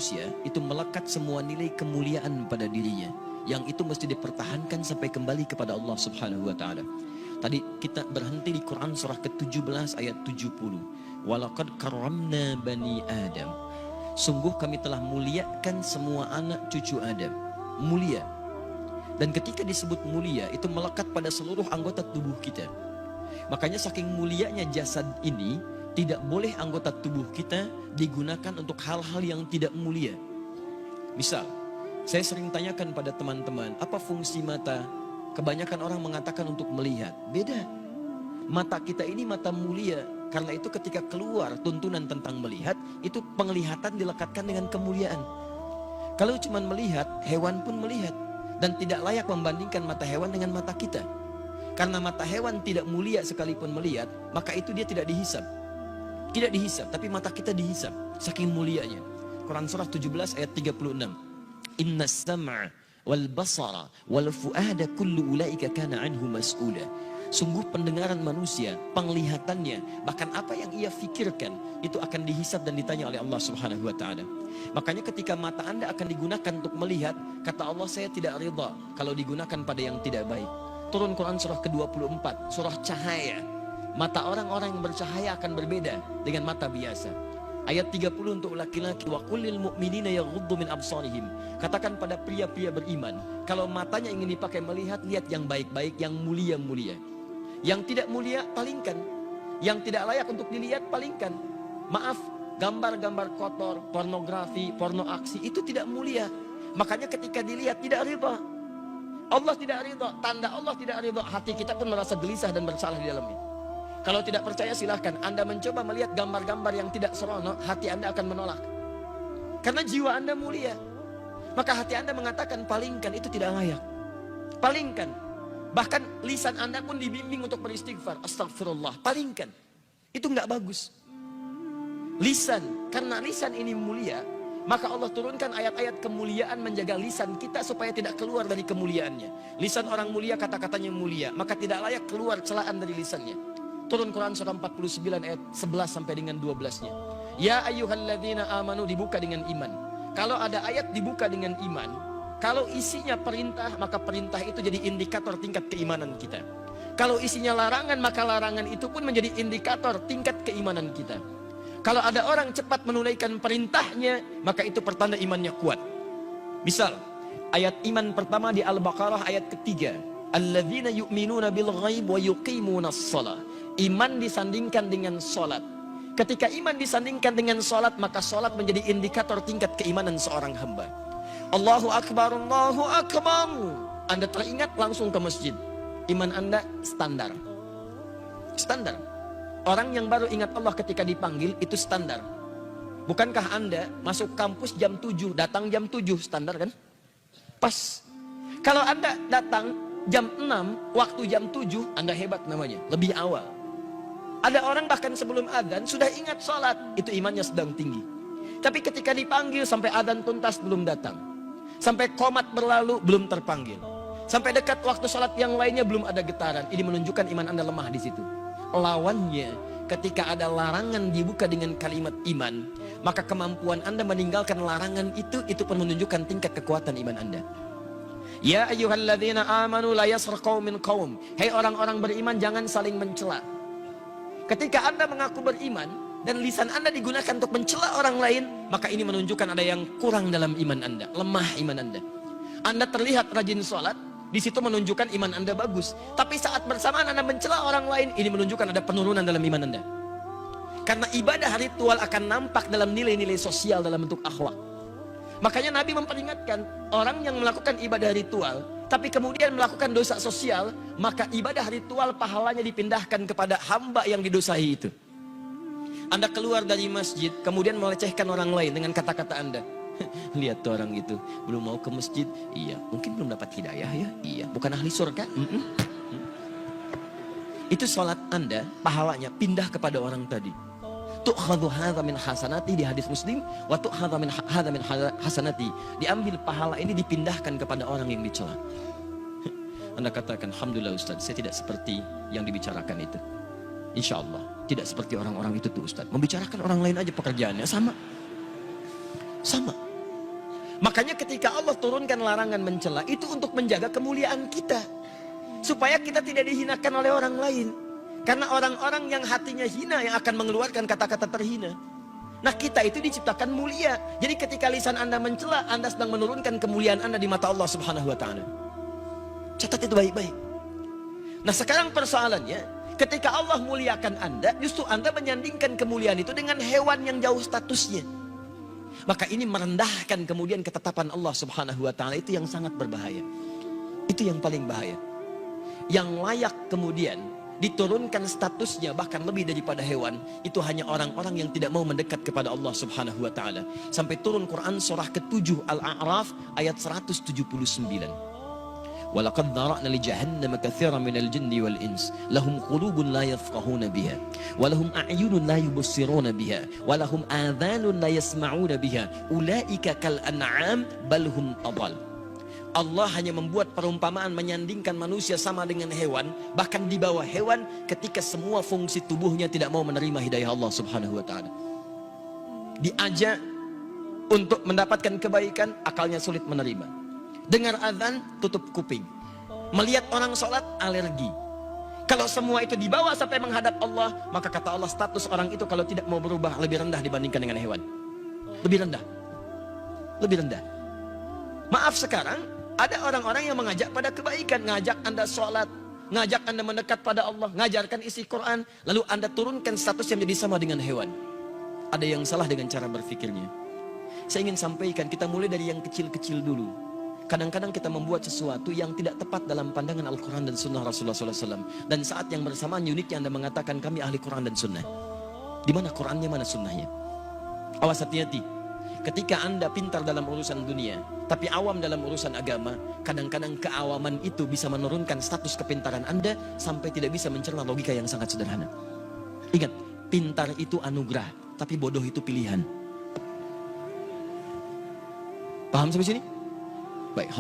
manusia itu melekat semua nilai kemuliaan pada dirinya, yang itu mesti dipertahankan sampai kembali kepada Allah Subhanahu wa taala. Tadi kita berhenti di Quran surah ke-17 ayat 70. Walaqad karramna bani Adam. Sungguh kami telah muliakan semua anak cucu Adam. Mulia. Dan ketika disebut mulia itu melekat pada seluruh anggota tubuh kita. Makanya saking mulianya jasad ini, tidak boleh anggota tubuh kita digunakan untuk hal-hal yang tidak mulia. Misal, saya sering tanyakan pada teman-teman, apa fungsi mata? Kebanyakan orang mengatakan untuk melihat. Beda. Mata kita ini mata mulia. Karena itu ketika keluar tuntunan tentang melihat, itu penglihatan dilekatkan dengan kemuliaan. Kalau cuma melihat, hewan pun melihat. Dan tidak layak membandingkan mata hewan dengan mata kita. Karena mata hewan tidak mulia sekalipun melihat, maka itu dia tidak dihisab. Tidak dihisab, tapi mata kita dihisab. Saking mulianya. Quran surah 17 ayat 36. Inna sam'a wal basara wal fu'ada kullu ulaika kana anhu mas'ula. Sungguh pendengaran manusia, penglihatannya, bahkan apa yang ia fikirkan, itu akan dihisab dan ditanya oleh Allah Subhanahu wa ta'ala. Makanya ketika mata Anda akan digunakan untuk melihat, kata Allah, saya tidak ridha kalau digunakan pada yang tidak baik. Turun Quran surah ke-24, surah cahaya. Mata orang-orang yang bercahaya akan berbeda dengan mata biasa. Ayat 30 untuk laki-laki, wa qulil mu'minina yaghuddu min absarihim. Katakan pada pria-pria beriman, kalau matanya ingin dipakai melihat, lihat yang baik-baik, yang mulia-mulia. Yang tidak mulia, palingkan. Yang tidak layak untuk dilihat, palingkan. Maaf, gambar-gambar kotor, pornografi, porno aksi, itu tidak mulia. Makanya ketika dilihat, tidak ridha. Allah tidak ridha, tanda Allah tidak ridha. Hati kita pun merasa gelisah dan bersalah di dalamnya. Kalau tidak percaya silahkan Anda mencoba melihat gambar-gambar yang tidak seronok, hati Anda akan menolak. Karena jiwa Anda mulia. Maka hati Anda mengatakan palingkan, itu tidak layak. Palingkan. Bahkan lisan Anda pun dibimbing untuk beristighfar. Astagfirullah, palingkan. Itu nggak bagus. Lisan, karena lisan ini mulia, maka Allah turunkan ayat-ayat kemuliaan menjaga lisan kita supaya tidak keluar dari kemuliaannya. Lisan orang mulia kata-katanya mulia, maka tidak layak keluar celaan dari lisannya. Turun Quran surah 49 ayat 11 sampai dengan 12-nya. Ya ayyuhalladzina amanu, dibuka dengan iman. Kalau ada ayat dibuka dengan iman, kalau isinya perintah, maka perintah itu jadi indikator tingkat keimanan kita. Kalau isinya larangan, maka larangan itu pun menjadi indikator tingkat keimanan kita. Kalau ada orang cepat menunaikan perintahnya, maka itu pertanda imannya kuat. Misal, ayat iman pertama di Al-Baqarah ayat ketiga. Alladzina yu'minuna bil ghaib wa yuqimunas shalah. Iman disandingkan dengan sholat. Ketika iman disandingkan dengan sholat, maka sholat menjadi indikator tingkat keimanan seorang hamba. Allahu Akbar, Allahu Akbar. Anda teringat langsung ke masjid. Iman Anda standar. Standar. Orang yang baru ingat Allah ketika dipanggil, itu standar. Bukankah Anda masuk kampus jam 7, datang jam 7, standar kan? Pas. Kalau Anda datang jam 6, waktu jam 7, Anda hebat namanya, lebih awal. Ada orang bahkan sebelum adzan sudah ingat sholat, itu imannya sedang tinggi. Tapi ketika dipanggil sampai adzan tuntas belum datang. Sampai qomat berlalu belum terpanggil. Sampai dekat waktu sholat yang lainnya belum ada getaran. Ini menunjukkan iman Anda lemah di situ. Lawannya, ketika ada larangan dibuka dengan kalimat iman, maka kemampuan Anda meninggalkan larangan itu pun menunjukkan tingkat kekuatan iman Anda. Ya ayyuhalladzina amanu la yaskhar qaumin qaum. Hai orang-orang beriman, jangan saling mencela. Ketika Anda mengaku beriman dan lisan Anda digunakan untuk mencela orang lain, maka ini menunjukkan ada yang kurang dalam iman Anda, lemah iman Anda. Anda terlihat rajin sholat, di situ menunjukkan iman Anda bagus. Tapi saat bersamaan Anda mencela orang lain, ini menunjukkan ada penurunan dalam iman Anda. Karena ibadah ritual akan nampak dalam nilai-nilai sosial dalam bentuk akhlak. Makanya Nabi memperingatkan, orang yang melakukan ibadah ritual tapi kemudian melakukan dosa sosial, maka ibadah ritual pahalanya dipindahkan kepada hamba yang didosai itu. Anda keluar dari masjid kemudian melecehkan orang lain dengan kata-kata Anda. Lihat tuh orang itu, belum mau ke masjid. Iya, mungkin belum dapat hidayah ya. Iya, bukan ahli surga. Itu sholat Anda, pahalanya pindah kepada orang tadi. Tu'khadhu hadza min hasanati di hadis Muslim, wa tu'khadhu min hadza min hasanati. Diambil pahala ini dipindahkan kepada orang yang dicela. Anda katakan, alhamdulillah Ustaz, saya tidak seperti yang dibicarakan itu. Insya Allah tidak seperti orang-orang itu tuh Ustaz. Membicarakan orang lain aja pekerjaannya sama. Makanya ketika Allah turunkan larangan mencela, itu untuk menjaga kemuliaan kita. Supaya kita tidak dihinakan oleh orang lain. Karena orang-orang yang hatinya hina yang akan mengeluarkan kata-kata terhina. Nah, kita itu diciptakan mulia. Jadi ketika lisan Anda mencela, Anda sedang menurunkan kemuliaan Anda di mata Allah Subhanahu wa taala. Catat itu baik-baik. Nah, sekarang persoalannya, ketika Allah muliakan Anda, justru Anda menyandingkan kemuliaan itu dengan hewan yang jauh statusnya. Maka ini merendahkan kemudian ketetapan Allah Subhanahu wa taala, itu yang sangat berbahaya. Itu yang paling bahaya. Yang layak kemudian diturunkan statusnya bahkan lebih daripada hewan, itu hanya orang-orang yang tidak mau mendekat kepada Allah Subhanahu wa taala. Sampai turun Quran surah ke-7 Al-A'raf ayat 179. Walaqad dhara'na li jahannam katsiran minal jinni wal ins lahum qulubun la yafqahuna biha wa lahum a'yunun la yubsiruna biha wa lahum adhanun la yasma'una biha ulaika kal an'am bal hum adall. Allah hanya membuat perumpamaan menyandingkan manusia sama dengan hewan, bahkan di bawah hewan ketika semua fungsi tubuhnya tidak mau menerima hidayah Allah Subhanahu wa taala. Diajak untuk mendapatkan kebaikan, akalnya sulit menerima. Dengar azan, tutup kuping. Melihat orang sholat, alergi. Kalau semua itu dibawa sampai menghadap Allah, maka kata Allah status orang itu kalau tidak mau berubah lebih rendah dibandingkan dengan hewan. Lebih rendah. Lebih rendah. Maaf, sekarang ada orang-orang yang mengajak pada kebaikan, ngajak Anda sholat, ngajak Anda mendekat pada Allah, ngajarkan isi Quran, lalu Anda turunkan status yang menjadi sama dengan hewan. Ada yang salah dengan cara berpikirnya. Saya ingin sampaikan, kita mulai dari yang kecil-kecil dulu. Kadang-kadang kita membuat sesuatu yang tidak tepat dalam pandangan Al-Quran dan Sunnah Rasulullah SAW. Dan saat yang bersamaan unitnya Anda mengatakan kami ahli Quran dan Sunnah. Di mana Qurannya, mana Sunnahnya? Awas, hati-hati. Ketika Anda pintar dalam urusan dunia, tapi awam dalam urusan agama, kadang-kadang keawaman itu bisa menurunkan status kepintaran Anda sampai tidak bisa mencerna logika yang sangat sederhana. Ingat, pintar itu anugerah, tapi bodoh itu pilihan. Paham sampai sini?